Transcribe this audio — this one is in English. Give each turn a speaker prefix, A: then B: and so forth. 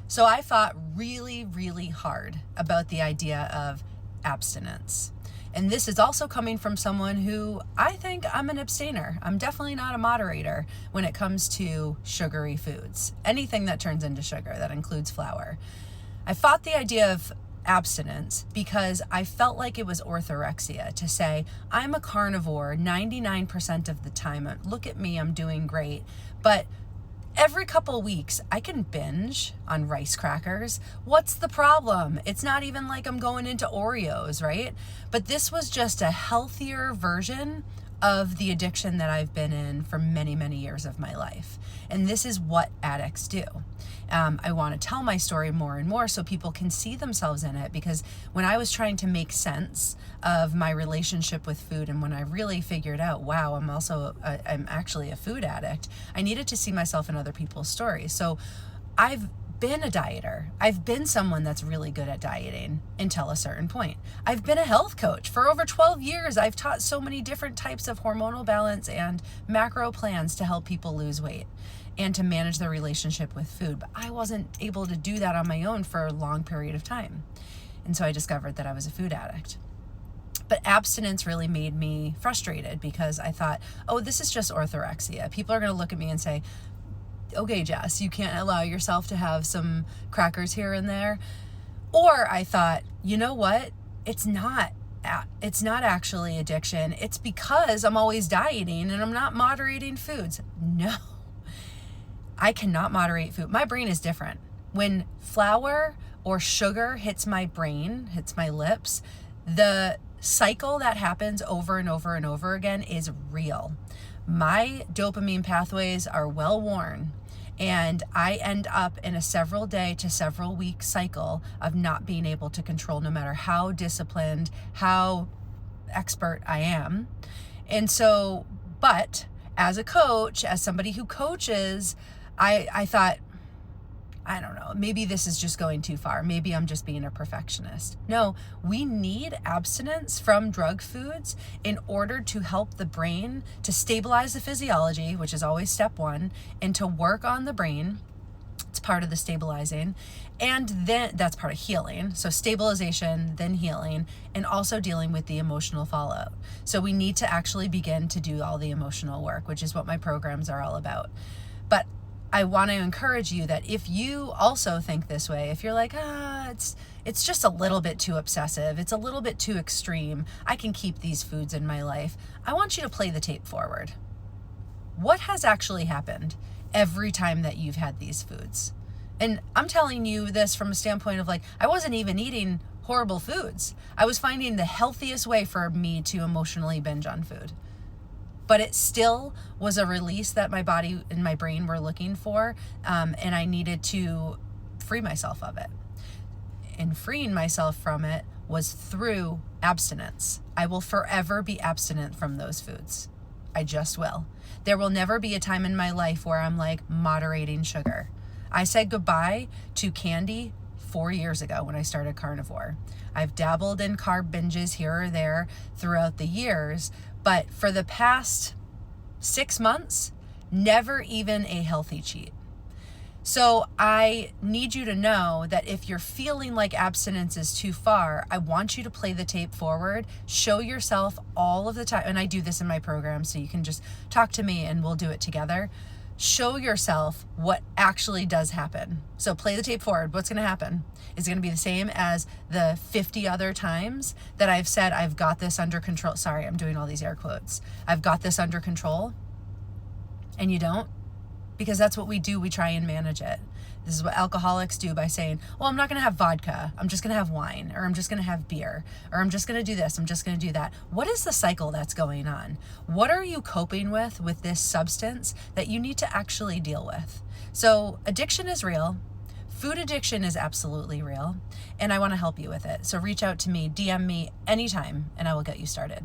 A: So I thought really, really hard about the idea of abstinence. And this is also coming from someone who I think I'm an abstainer. I'm definitely not a moderator when it comes to sugary foods. Anything that turns into sugar, that includes flour. I fought the idea of abstinence because I felt like it was orthorexia to say, I'm a carnivore 99% of the time. Look at me, I'm doing great. But every couple of weeks, I can binge on rice crackers. What's the problem? It's not even like I'm going into Oreos, right? But this was just a healthier version of the addiction that I've been in for many, many years of my life. And this is what addicts do. I want to tell my story more and more so people can see themselves in it, because when I was trying to make sense of my relationship with food, and when I really figured out, wow, I'm actually a food addict, I needed to see myself in other people's stories. So I've been a dieter. I've been someone that's really good at dieting until a certain point. I've been a health coach for over 12 years. I've taught so many different types of hormonal balance and macro plans to help people lose weight and to manage their relationship with food. But I wasn't able to do that on my own for a long period of time. And so I discovered that I was a food addict. But abstinence really made me frustrated because I thought, oh, this is just orthorexia. People are going to look at me and say, okay, Jess, you can't allow yourself to have some crackers here and there. Or I thought, you know what? It's not actually addiction. It's because I'm always dieting and I'm not moderating foods. No, I cannot moderate food. My brain is different. When flour or sugar hits my brain, hits my lips, the cycle that happens over and over and over again is real. My dopamine pathways are well worn, and I end up in a several day to several week cycle of not being able to control, no matter how disciplined, how expert I am. And so, but as a coach, as somebody who coaches, I thought, I don't know, maybe this is just going too far. Maybe I'm just being a perfectionist. No, we need abstinence from drug foods in order to help the brain to stabilize the physiology, which is always step one, and to work on the brain. It's part of the stabilizing. And then that's part of healing. So stabilization, then healing, and also dealing with the emotional fallout. So we need to actually begin to do all the emotional work, which is what my programs are all about. But I want to encourage you that if you also think this way, if you're like, it's just a little bit too obsessive, it's a little bit too extreme, I can keep these foods in my life, I want you to play the tape forward. What has actually happened every time that you've had these foods? And I'm telling you this from a standpoint of like, I wasn't even eating horrible foods. I was finding the healthiest way for me to emotionally binge on food. But it still was a release that my body and my brain were looking for, and I needed to free myself of it. And freeing myself from it was through abstinence. I will forever be abstinent from those foods. I just will. There will never be a time in my life where I'm like moderating sugar. I said goodbye to candy 4 years ago when I started carnivore. I've dabbled in carb binges here or there throughout the years, but for the past 6 months, never even a healthy cheat. So I need you to know that if you're feeling like abstinence is too far, I want you to play the tape forward, show yourself all of the time, and I do this in my program, so you can just talk to me and we'll do it together. Show yourself what actually does happen. So play the tape forward. What's going to happen? Is it going to be the same as the 50 other times that I've said, I've got this under control? Sorry, I'm doing all these air quotes. I've got this under control. And you don't? Because that's what we do. We try and manage it. This is what alcoholics do by saying, well, I'm not going to have vodka. I'm just going to have wine, or I'm just going to have beer, or I'm just going to do this. I'm just going to do that. What is the cycle that's going on? What are you coping with this substance that you need to actually deal with? So addiction is real. Food addiction is absolutely real. And I want to help you with it. So reach out to me, DM me anytime, and I will get you started.